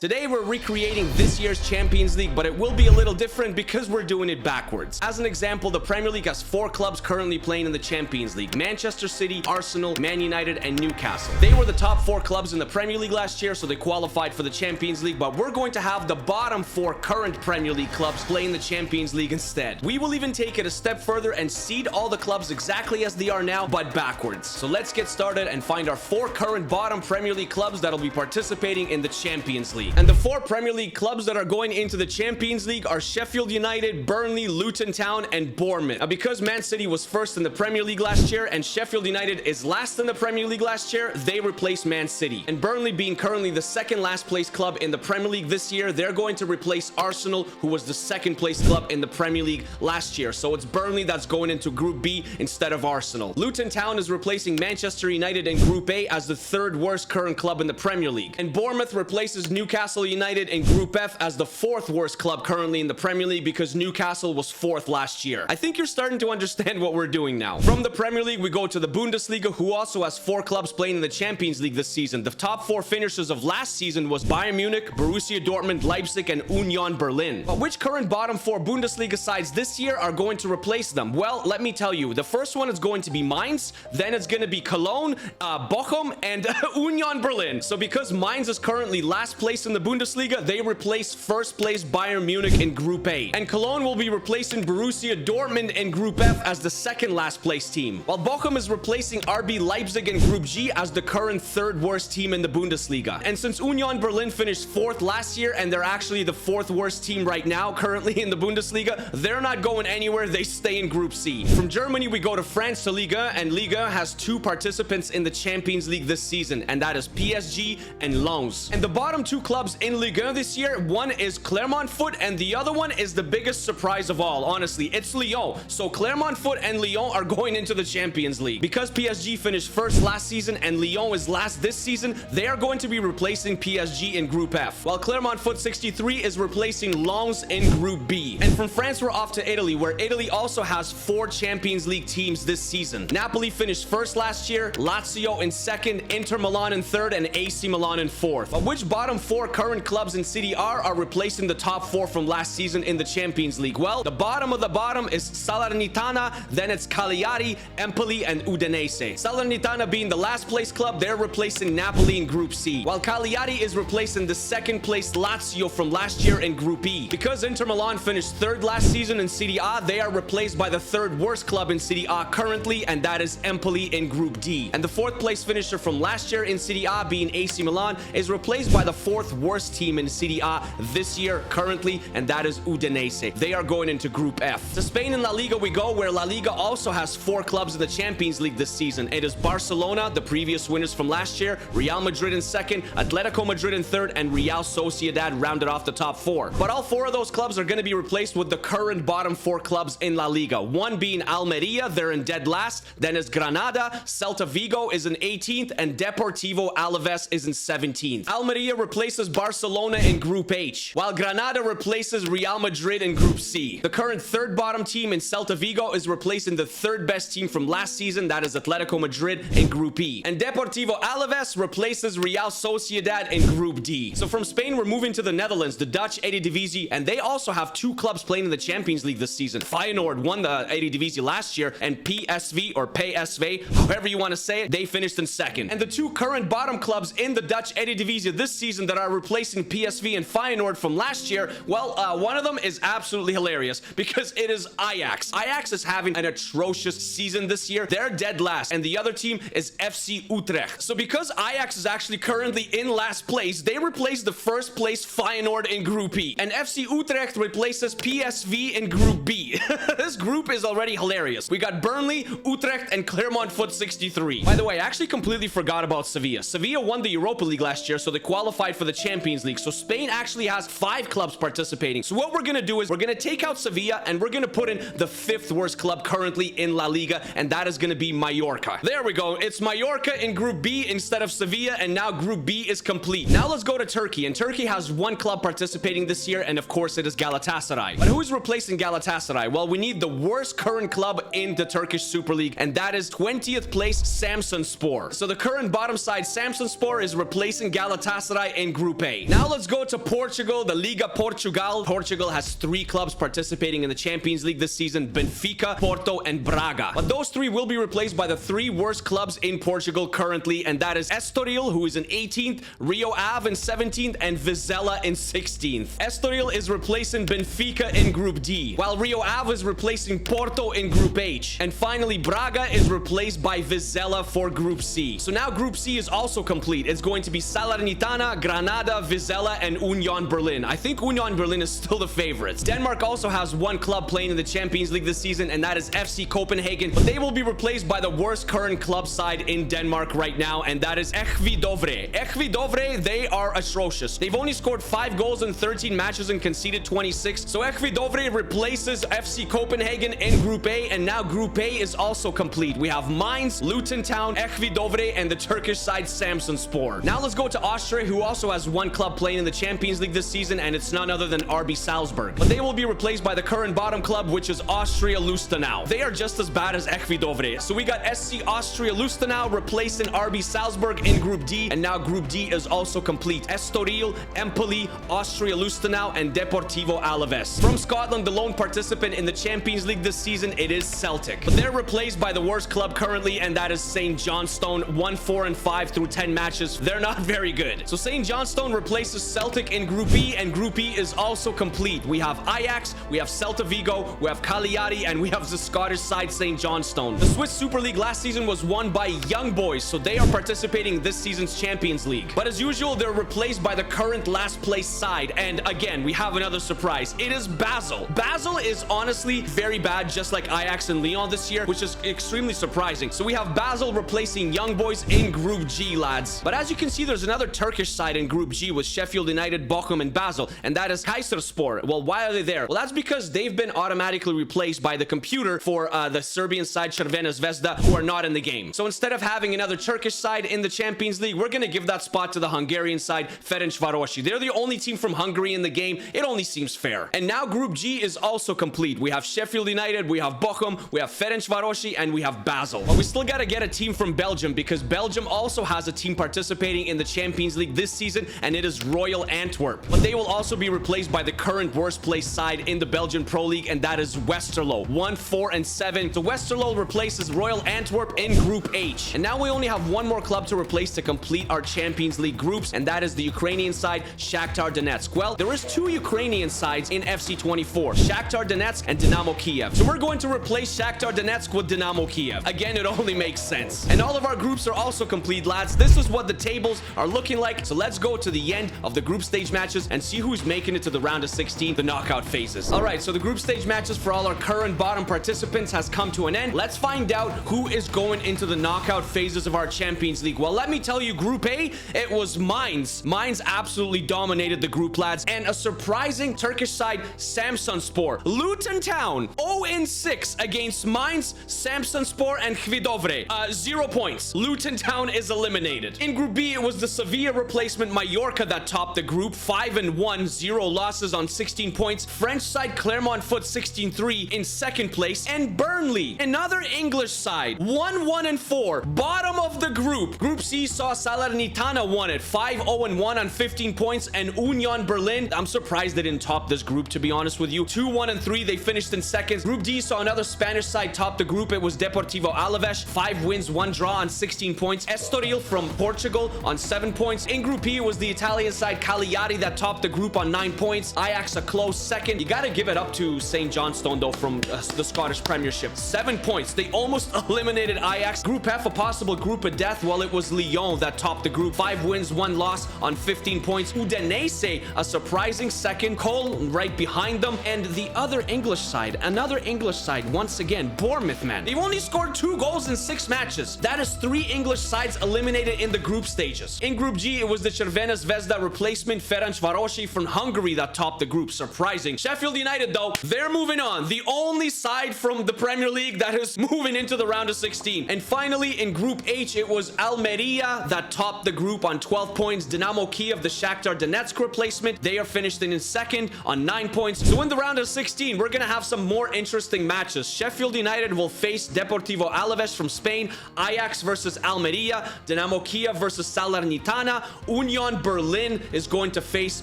Today we're recreating this year's Champions League, but it will be a little different because we're doing it backwards. As an example, the Premier League has 4 clubs currently playing in the Champions League: Manchester City, Arsenal, Man United, and Newcastle. They were the top 4 clubs in the Premier League last year, so they qualified for the Champions League, but we're going to have the bottom 4 current Premier League clubs playing the Champions League instead. We will even take it a step further and seed all the clubs exactly as they are now, but backwards. So let's get started and find our 4 current bottom Premier League clubs that'll be participating in the Champions League. And the 4 Premier League clubs that are going into the Champions League are Sheffield United, Burnley, Luton Town, and Bournemouth. Now, because Man City was first in the Premier League last year and Sheffield United is last in the Premier League last year, they replaced Man City. And Burnley, being currently the second last place club in the Premier League this year, they're going to replace Arsenal, who was the second place club in the Premier League last year. So it's Burnley that's going into Group B instead of Arsenal. Luton Town is replacing Manchester United in Group A as the 3rd worst current club in the Premier League. And Bournemouth replaces Newcastle United in Group F as the 4th worst club currently in the Premier League because Newcastle was 4th last year. I think you're starting to understand what we're doing now. From the Premier League, we go to the Bundesliga, who also has 4 clubs playing in the Champions League this season. The top 4 finishers of last season was Bayern Munich, Borussia Dortmund, Leipzig, and Union Berlin. But which current bottom 4 Bundesliga sides this year are going to replace them? Well, let me tell you. The first one is going to be Mainz, then it's going to be Cologne, Bochum, and Union Berlin. So because Mainz is currently last place in the Bundesliga, they replace first place Bayern Munich in Group A. And Cologne will be replacing Borussia Dortmund in Group F as the 2nd last place team. While Bochum is replacing RB Leipzig in Group G as the current 3rd worst team in the Bundesliga. And since Union Berlin finished 4th last year and they're actually the 4th worst team right now currently in the Bundesliga, they're not going anywhere. They stay in Group C. From Germany, we go to France to Liga, and Liga has 2 participants in the Champions League this season, and that is PSG and Lens. And the bottom 2 clubs in Ligue this year, one is Clermont Foot and the other one is the biggest surprise of all. Honestly, it's Lyon. So Clermont Foot and Lyon are going into the Champions League. Because PSG finished first last season and Lyon is last this season, they are going to be replacing PSG in Group F, while Clermont Foot 63 is replacing Lens in Group B. And from France, we're off to Italy, where Italy also has 4 Champions League teams this season. Napoli finished first last year, Lazio in 2nd, Inter Milan in 3rd, and AC Milan in 4th. But which bottom 4 current clubs in Serie A are replacing the top 4 from last season in the Champions League? Well, the bottom of the bottom is Salernitana, then it's Cagliari, Empoli, and Udinese. Salernitana being the last place club, they're replacing Napoli in Group C, while Cagliari is replacing the 2nd place Lazio from last year in Group E. Because Inter Milan finished 3rd last season in Serie A, they are replaced by the 3rd worst club in Serie A currently, and that is Empoli in Group D. And the 4th place finisher from last year in Serie A, being AC Milan, is replaced by the 4th worst team in Serie A this year currently, and that is Udinese. They are going into Group F. To Spain and La Liga we go, where La Liga also has 4 clubs in the Champions League this season. It is Barcelona, the previous winners from last year, Real Madrid in 2nd, Atletico Madrid in 3rd, and Real Sociedad rounded off the top 4. But all 4 of those clubs are going to be replaced with the current bottom 4 clubs in La Liga. One being Almeria, they're in dead last. Then is Granada, Celta Vigo is in 18th, and Deportivo Alaves is in 17th. Almeria replaces Barcelona in Group H, while Granada replaces Real Madrid in Group C. The current 3rd bottom team in Celta Vigo is replacing the 3rd best team from last season, that is Atletico Madrid in Group E. And Deportivo Alaves replaces Real Sociedad in Group D. So from Spain, we're moving to the Netherlands, the Dutch Eredivisie, and they also have 2 clubs playing in the Champions League this season. Feyenoord won the Eredivisie last year, and PSV, or PSV, however you want to say it, they finished in 2nd. And the 2 current bottom clubs in the Dutch Eredivisie this season that are replacing PSV and Feyenoord from last year, well, one of them is absolutely hilarious because it is Ajax. Ajax is having an atrocious season this year. They're dead last, and the other team is FC Utrecht. So because Ajax is actually currently in last place, they replace the 1st place Feyenoord in Group E, and FC Utrecht replaces PSV in Group B. This group is already hilarious. We got Burnley, Utrecht, and Clermont Foot 63. By the way, I actually completely forgot about Sevilla. Sevilla won the Europa League last year, so they qualified for the Champions League. So Spain actually has 5 clubs participating. So what we're going to do is we're going to take out Sevilla and we're going to put in the 5th worst club currently in La Liga, and that is going to be Mallorca. There we go. It's Mallorca in Group B instead of Sevilla, and now Group B is complete. Now let's go to Turkey, and Turkey has 1 club participating this year, and of course it is Galatasaray. But who is replacing Galatasaray? Well, we need the worst current club in the Turkish Super League, and that is 20th place Samsunspor. So the current bottom side Samsunspor is replacing Galatasaray in Group Group A. Now let's go to Portugal, the Liga Portugal. Portugal has 3 clubs participating in the Champions League this season: Benfica, Porto, and Braga. But those 3 will be replaced by the 3 worst clubs in Portugal currently, and that is Estoril, who is in 18th, Rio Ave in 17th, and Vizela in 16th. Estoril is replacing Benfica in Group D, while Rio Ave is replacing Porto in Group H. And finally, Braga is replaced by Vizela for Group C. So now Group C is also complete. It's going to be Salernitana, Granada, Vizela, and Union Berlin. I think Union Berlin is still the favorites. Denmark also has 1 club playing in the Champions League this season, and that is FC Copenhagen, but they will be replaced by the worst current club side in Denmark right now, and that is EAFC Dovre. EAFC Dovre, they are atrocious. They've only scored 5 goals in 13 matches and conceded 26. So EAFC Dovre replaces FC Copenhagen in Group A, and now Group A is also complete. We have Mainz, Luton Town, EAFC Dovre, and the Turkish side Samsunspor. Now let's go to Austria, who also has 1 club playing in the Champions League this season, and it's none other than RB Salzburg. But they will be replaced by the current bottom club, which is Austria Lustenau. They are just as bad as EAFC Dovre. So we got SC Austria Lustenau replacing RB Salzburg in Group D, and now Group D is also complete. Estoril, Empoli, Austria Lustenau, and Deportivo Alaves. From Scotland, the lone participant in the Champions League this season, it is Celtic. But they're replaced by the worst club currently, and that is St. Johnstone. 1-4-5 through 10 matches. They're not very good. So St. Johnstone replaces Celtic in Group E, and Group E is also complete. We have Ajax, we have Celta Vigo, we have Cagliari, and we have the Scottish side St. Johnstone. The Swiss Super League last season was won by Young Boys, so they are participating in this season's Champions League. But as usual, they're replaced by the current last place side, and again, we have another surprise. It is Basel. Basel is honestly very bad, just like Ajax and Lyon this year, which is extremely surprising. So we have Basel replacing Young Boys in Group G, lads. But as you can see, there's another Turkish side in Group G with Sheffield United, Bochum, and Basel, and that is Kayserispor. Well, why are they there? Well, that's because they've been automatically replaced by the computer for the Serbian side Crvena Zvezda, who are not in the game. So instead of having another Turkish side in the Champions League, we're going to give that spot to the Hungarian side Ferencvarosi. They're the only team from Hungary in the game. It only seems fair. And now Group G is also complete. We have Sheffield United, we have Bochum, we have Ferencvarosi, and we have Basel. But we still got to get a team from Belgium, because Belgium also has a team participating in the Champions League this season, and it is Royal Antwerp. But they will also be replaced by the current worst place side in the Belgian Pro League, and that is Westerlo. 1-4-7. So Westerlo replaces Royal Antwerp in Group H. And now we only have 1 more club to replace to complete our Champions League groups, and that is the Ukrainian side Shakhtar Donetsk. Well, there is 2 Ukrainian sides in FC24, Shakhtar Donetsk and Dynamo Kiev. So we're going to replace Shakhtar Donetsk with Dynamo Kiev. Again, it only makes sense. And all of our groups are also complete, lads. This is what the tables are looking like. So let's go to the end of the group stage matches and see who's making it to the round of 16, the knockout phases. All right, so the group stage matches for all our current bottom participants has come to an end. Let's find out who is going into the knockout phases of our Champions League. Well, let me tell you, Group A, it was Mainz. Mainz absolutely dominated the group, lads. And a surprising Turkish side, Samsunspor. Luton Town, 0-6 against Mainz, Samsunspor, and Hvidovre. 0 points. Luton Town is eliminated. In Group B, it was the Sevilla replacement Mallorca that topped the group. 5-1, 0 losses on 16 points. French side Clermont Foot 16-3 in second place. And Burnley, another English side, 1-1-4, bottom of the group. Group C saw Salernitana won it, 5-0-1 on 15 points, and Union Berlin, I'm surprised they didn't top this group, to be honest with you. 2-1-3, they finished in second. Group D saw another Spanish side top the group. It was Deportivo Alaves, 5 wins, 1 draw on 16 points. Estoril from Portugal on 7 points. In Group E, it was the Italian side Cagliari that topped the group on 9 points. Ajax a close second. You gotta give it up to St. Johnstone, though, from the Scottish Premiership. 7 points. They almost eliminated Ajax. Group F, a possible group of death. Well, it was Lyon that topped the group. 5 wins, 1 loss on 15 points. Udinese, a surprising second. Cole right behind them. And the other English side, another English side, once again, Bournemouth, man. They've only scored 2 goals in 6 matches. That is 3 English sides eliminated in the group stages. In Group G, it was the Crvena Zvezda replacement Ferencvarosi from Hungary that topped the group. Surprising. Sheffield United, though, they're moving on. The only side from the Premier League that is moving into the round of 16. And finally, in Group H, it was Almeria that topped the group on 12 points. Dynamo Kiev, the Shakhtar Donetsk replacement, they are finished in second on 9 points. So in the round of 16, we're going to have some more interesting matches. Sheffield United will face Deportivo Alaves from Spain, Ajax versus Almeria, Dynamo Kiev versus Salernitana, Union Union Berlin is going to face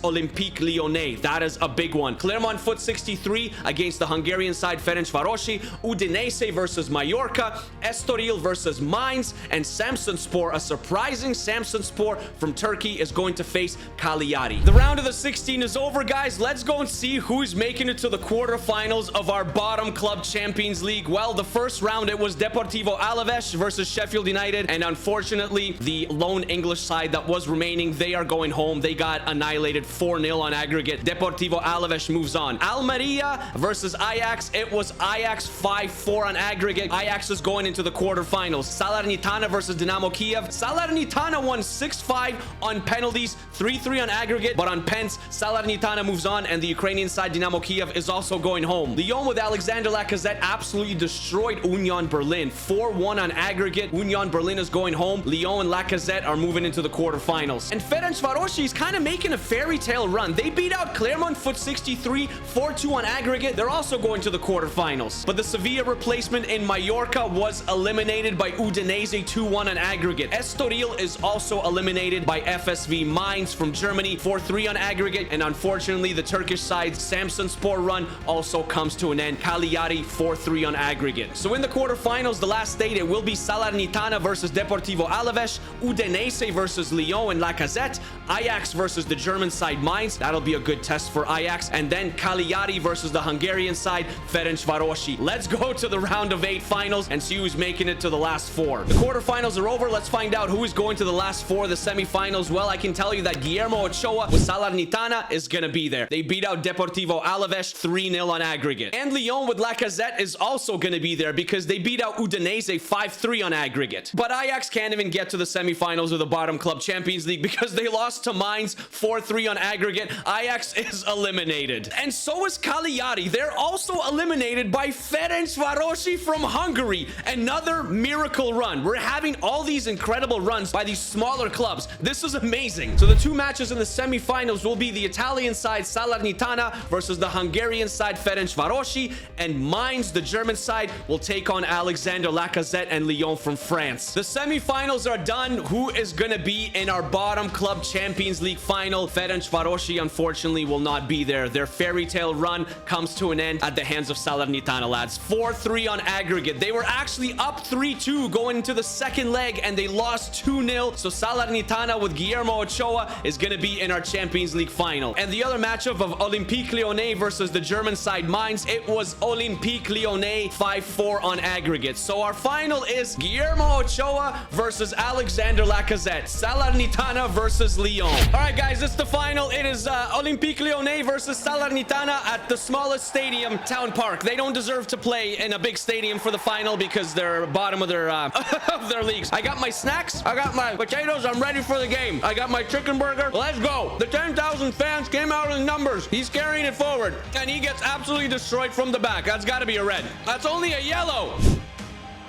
Olympique Lyonnais. That is a big one. Clermont Foot 63 against the Hungarian side Ferencvarosi. Udinese versus Mallorca. Estoril versus Mainz. And Samsunspor, a surprising Samsunspor from Turkey, is going to face Cagliari. The round of the 16 is over, guys. Let's go and see who's making it to the quarterfinals of our bottom club Champions League. Well, the first round, it was Deportivo Alaves versus Sheffield United. And unfortunately, the lone English side that was remaining, they are going home. They got annihilated 4-0 on aggregate. Deportivo Alaves moves on. Almeria versus Ajax. It was Ajax 5-4 on aggregate. Ajax is going into the quarterfinals. Salernitana versus Dynamo Kiev. Salernitana won 6-5 on penalties, 3-3 on aggregate, but on pens, Salernitana moves on, and the Ukrainian side Dynamo Kiev is also going home. Lyon with Alexander Lacazette absolutely destroyed Union Berlin, 4-1 on aggregate. Union Berlin is going home. Lyon and Lacazette are moving into the quarterfinals. And Ferencvarosi is kind of making a fairy tale run. They beat out Clermont Foot 63, 4-2 on aggregate. They're also going to the quarterfinals. But the Sevilla replacement in Mallorca was eliminated by Udinese 2-1 on aggregate. Estoril is also eliminated by FSV Mainz from Germany, 4-3 on aggregate. And unfortunately, the Turkish side's Samsunspor run also comes to an end. Cagliari 4-3 on aggregate. So in the quarterfinals, the last state, it will be Salernitana versus Deportivo Alaves, Udinese versus Lyon and Lacazette, Ajax versus the German side Mainz. That'll be a good test for Ajax. And then Cagliari versus the Hungarian side Ferencvarosi. Let's go to the round of 8 finals and see who's making it to the last 4. The quarterfinals are over. Let's find out who is going to the last 4 of the semifinals. Well, I can tell you that Guillermo Ochoa with Salernitana is going to be there. They beat out Deportivo Alaves 3-0 on aggregate. And Lyon with Lacazette is also going to be there because they beat out Udinese 5-3 on aggregate. But Ajax can't even get to the semifinals of the bottom club Champions League because they lost to Mainz 4-3 on aggregate. Ajax is eliminated. And so is Cagliari. They're also eliminated by Ferencvarosi from Hungary. Another miracle run. We're having all these incredible runs by these smaller clubs. This is amazing. So the 2 matches in the semifinals will be the Italian side Salernitana versus the Hungarian side Ferencvarosi, and Mainz, the German side, will take on Alexander Lacazette and Lyon from France. The semifinals are done. Who is going to be in our bottom club Champions League final? Ferencvarosi, unfortunately, will not be there. Their fairy tale run comes to an end at the hands of Salernitana, lads. 4-3 on aggregate. They were actually up 3-2 going into the second leg, and they lost 2-0. So Salernitana with Guillermo Ochoa is going to be in our Champions League final. And the other matchup of Olympique Lyonnais versus the German side Mainz, it was Olympique Lyonnais 5-4 on aggregate. So our final is Guillermo Ochoa versus Alexander Lacazette. Salernitana versus Lyon. All right, guys, it's the final. It is Olympique Lyonnais versus Salernitana at the smallest stadium, Town Park. They don't deserve to play in a big stadium for the final because they're bottom of their of their leagues. I got my snacks. I got my potatoes. I'm ready for the game. I got my chicken burger. Let's go. The 10,000 fans came out in numbers. He's carrying it forward, and he gets absolutely destroyed from the back. That's got to be a red. That's only a yellow.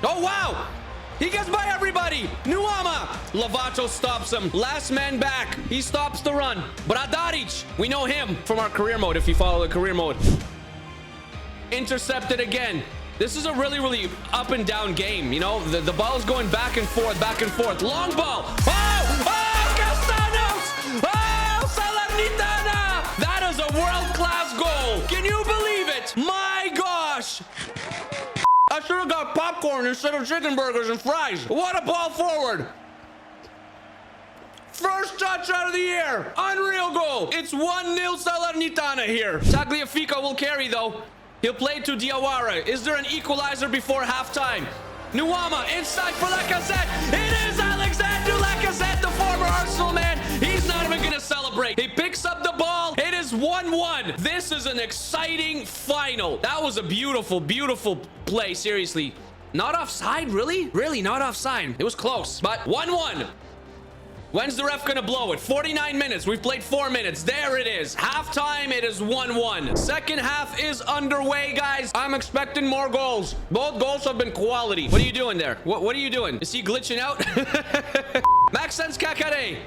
Oh, wow. He gets by everybody. Nuama. Lovato stops him. Last man back. He stops the run. But Adaric, we know him from our career mode if you follow the career mode. Intercepted again. This is a really up and down game. You know, the ball is going back and forth, back and forth. Long ball. Oh! Oh! Castanos! Oh! Salernitana! That is a world-class goal. Can you believe it? My gosh! I should have got popcorn instead of chicken burgers and fries. What a ball forward. First touch out of the year. Unreal goal. It's 1-0 Salernitana here. Tagliafico will carry, though. He'll play to Diawara. Is there an equalizer before halftime? Nuama inside for Lacazette. It is Alexander Lacazette, the former Arsenal man. He's not even going to celebrate. He picks up the ball. It is 1-1. This is an exciting final. That was a beautiful play. Seriously. Not offside, really? Really, not offside. It was close, but 1-1. When's the ref gonna blow it? 49 minutes. We've played 4 minutes. There it is. Halftime, it is 1-1. Second half is underway, guys. I'm expecting more goals. Both goals have been quality. What are you doing there? What are you doing? Is he glitching out? Maxence Kakare.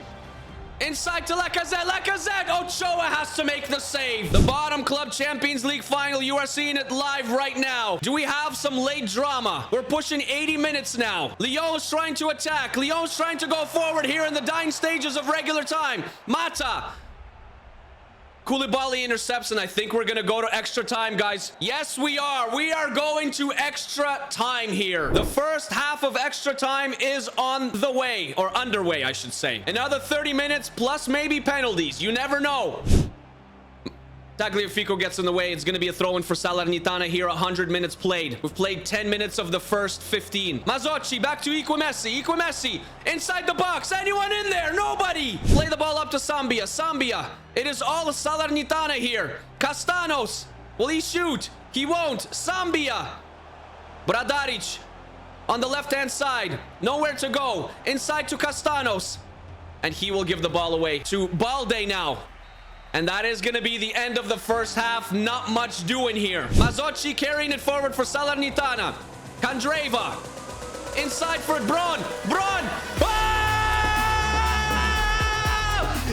Inside to Lacazette. Lacazette. Ochoa has to make the save. The bottom club Champions League final. You are seeing it live right now. Do we have some late drama? We're pushing 80 minutes now. Lyon's trying to attack. Lyon's trying to go forward here in the dying stages of regular time. Mata. Koulibaly intercepts, and I think we're going to go to extra time, guys. Yes, we are. We are going to extra time here. The first half of extra time is on the way, or underway, I should say. Another 30 minutes plus maybe penalties. You never know. Tagliafico gets in the way. It's going to be a throw-in for Salernitana here. 100 minutes played. We've played 10 minutes of the first 15. Mazzocchi back to Iquimesi. Iquimesi inside the box. Anyone in there? Nobody. Play the ball up to Sambia. Sambia. It is all Salernitana here. Castanos. Will he shoot? He won't. Sambia. Bradaric on the left-hand side. Nowhere to go. Inside to Castanos. And he will give the ball away to Balde now. And that is going to be the end of the first half. Not much doing here. Mazzocchi carrying it forward for Salernitana. Kandreva. Inside for Braun. Braun. Ah!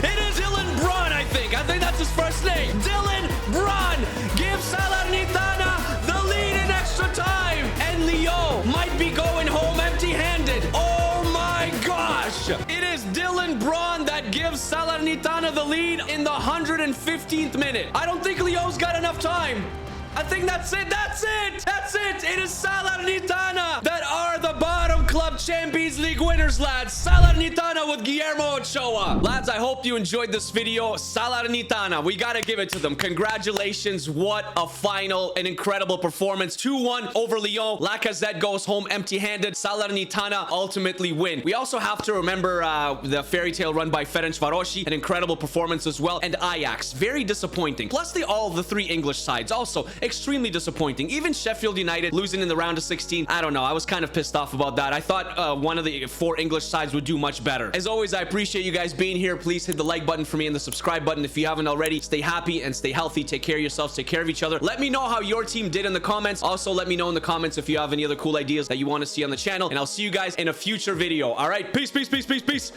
It is Dylan Braun, I think. I think that's his first name. Dylan Braun gives Salernitana the lead in extra time. And Lyon might be going home empty-handed. Oh my gosh. It is Dylan Braun that gives Salernitana the lead in the 115th minute. I don't think Leo's got enough time. I think that's it. That's it. That's it. It is Salernitana that are the bottom club Champions League winners, lads. Salernitana with Guillermo Ochoa. Lads, I hope you enjoyed this video. Salernitana, we got to give it to them. Congratulations. What a final. An incredible performance. 2-1 over Lyon. Lacazette goes home empty-handed. Salernitana ultimately win. We also have to remember the fairy tale run by Ferencvarosi. An incredible performance as well. And Ajax, very disappointing. Plus all the three English sides also extremely disappointing. Even Sheffield United losing in the round of 16. I don't know. I was kind of pissed off about that. I thought one of the 4 English sides would do much better. As always, I appreciate you guys being here. Please hit the like button for me and the subscribe button if you haven't already. Stay happy and stay healthy. Take care of yourselves. Take care of each other. Let me know how your team did in the comments. Also, let me know in the comments if you have any other cool ideas that you want to see on the channel. And I'll see you guys in a future video. All right. Peace, peace, peace, peace, peace.